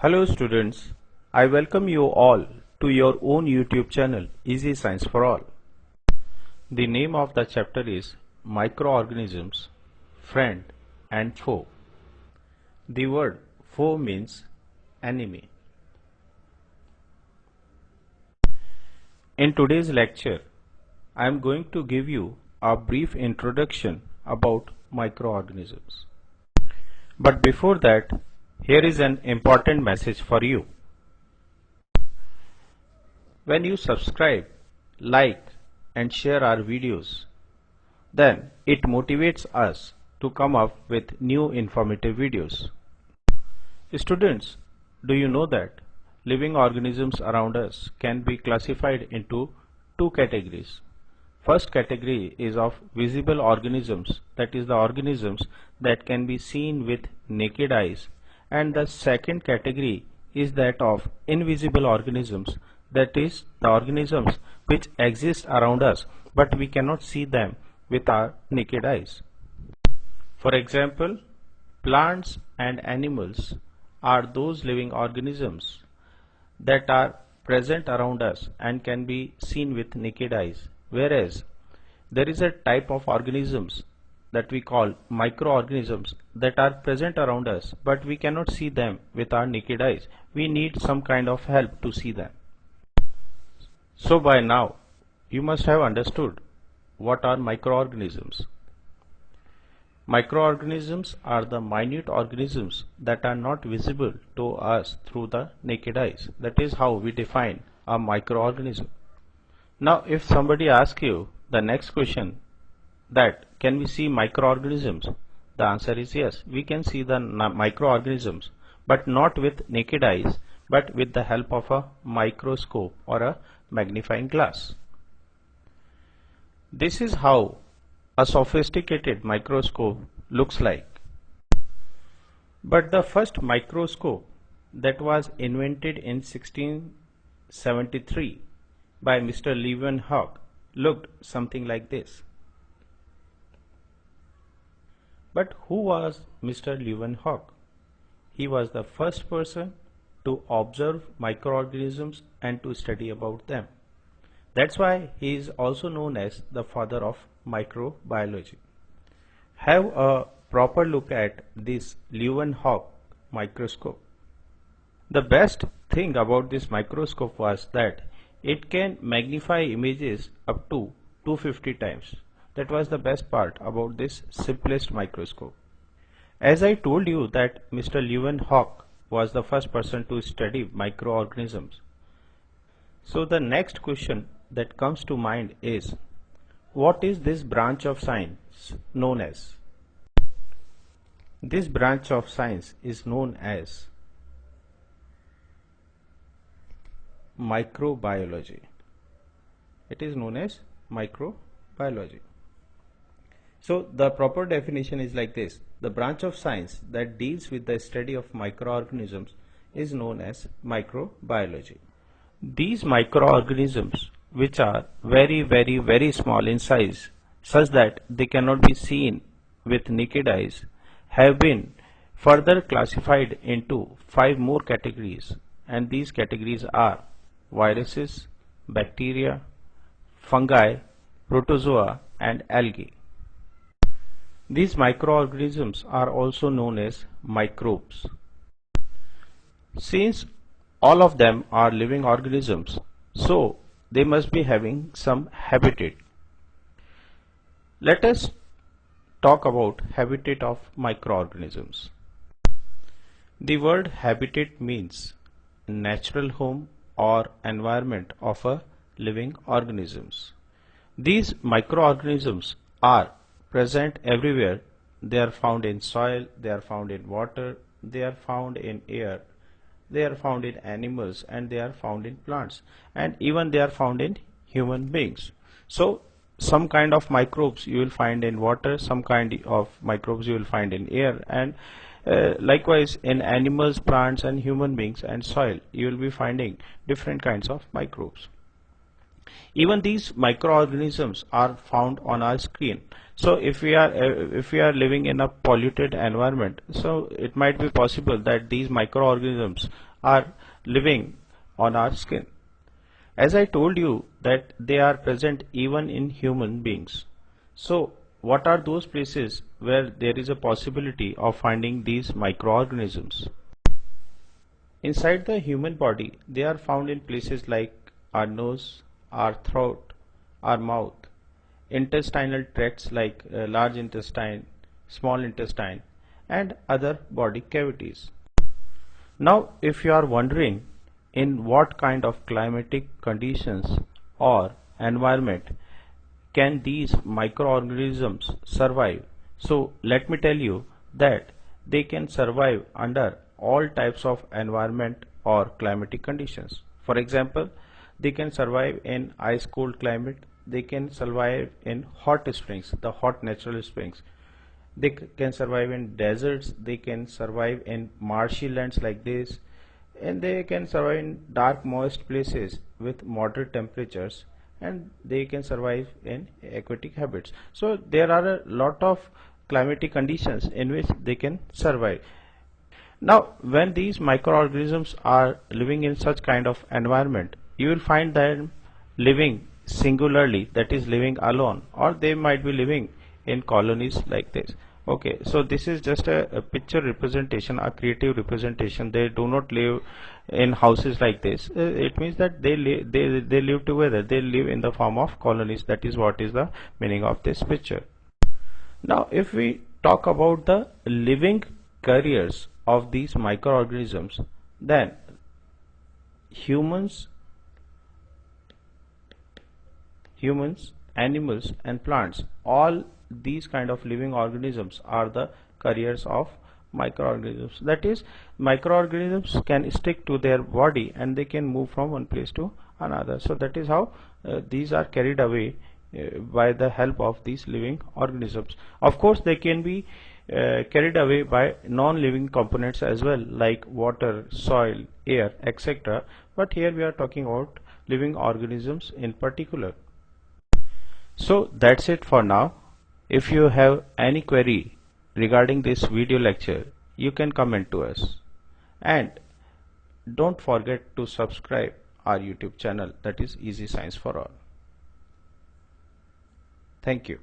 Hello students, I welcome you all to your own YouTube channel Easy Science for All. The name of the chapter is Microorganisms, Friend and Foe. The word foe means enemy. In today's lecture, I am going to give you a brief introduction about microorganisms. But before that, here is an important message for you. When you subscribe, like and share our videos, then it motivates us to come up with new informative videos. Students, do you know that living organisms around us can be classified into two categories? First category is of visible organisms, that is the organisms that can be seen with naked eyes, and the second category is that of invisible organisms, that is the organisms which exist around us but we cannot see them with our naked eyes. For example, plants and animals are those living organisms that are present around us and can be seen with naked eyes, whereas there is a type of organisms that we call microorganisms that are present around us but we cannot see them with our naked eyes. We need some kind of help to see them. So by now you must have understood what are microorganisms. Microorganisms are the minute organisms that are not visible to us through the naked eyes. That is how we define a microorganism. Now if somebody asks you the next question, that can we see microorganisms? The answer is yes, we can see the microorganisms, but not with naked eyes, but with the help of a microscope or a magnifying glass. This is how a sophisticated microscope looks like. But the first microscope that was invented in 1673 by Mr. Leeuwenhoek looked something like this. But who was Mr. Leeuwenhoek? He was the first person to observe microorganisms and to study about them. That's why he is also known as the father of microbiology. Have a proper look at this Leeuwenhoek microscope. The best thing about this microscope was that it can magnify images up to 250 times. That was the best part about this simplest microscope. As I told you that Mr. Leeuwenhoek was the first person to study microorganisms. So the next question that comes to mind is, what is this branch of science known as? This branch of science is known as microbiology. It is known as microbiology. So the proper definition is like this: the branch of science that deals with the study of microorganisms is known as microbiology. These microorganisms, which are very small in size, such that they cannot be seen with naked eyes, have been further classified into 5 more categories, and these categories are viruses, bacteria, fungi, protozoa and algae. These microorganisms are also known as microbes. Since all of them are living organisms, so they must be having some habitat. Let us talk about habitat of microorganisms. The word habitat means natural home or environment of a living organisms. These microorganisms are present everywhere. They are found in soil, they are found in water, they are found in air, they are found in animals, and they are found in plants, and even they are found in human beings. So some kind of microbes you will find in water, some kind of microbes you will find in air, and likewise in animals, plants and human beings and soil you will be finding different kinds of microbes. Even these microorganisms are found on our screen. So if we are living in a polluted environment, so it might be possible that these microorganisms are living on our skin. As I told you that they are present even in human beings. So what are those places where there is a possibility of finding these microorganisms? Inside the human body, they are found in places like our nose, our throat, our mouth, intestinal tracts like large intestine, small intestine, and other body cavities. Now, if you are wondering in what kind of climatic conditions or environment can these microorganisms survive, so let me tell you that they can survive under all types of environment or climatic conditions. For example, they can survive in ice cold climate, they can survive in hot springs, the hot natural springs, they can survive in deserts, they can survive in marshy lands like this, and they can survive in dark moist places with moderate temperatures, and they can survive in aquatic habits. So there are a lot of climatic conditions in which they can survive. Now when these microorganisms are living in such kind of environment, you will find them living singularly, that is living alone, or they might be living in colonies like this. Okay, so this is just a picture representation, a creative representation. They do not live in houses like this. It means that they live together, they live in the form of colonies. That is what is the meaning of this picture. Now if we talk about the living carriers of these microorganisms, then humans, animals and plants, all these kind of living organisms are the carriers of microorganisms. That is, microorganisms can stick to their body and they can move from one place to another. So that is how these are carried away by the help of these living organisms. Of course they can be carried away by non-living components as well, like water, soil, air, etc. But here we are talking about living organisms in particular. So that's it for now. If you have any query regarding this video lecture, you can comment to us. And don't forget to subscribe our YouTube channel, that is Easy Science for All. Thank you.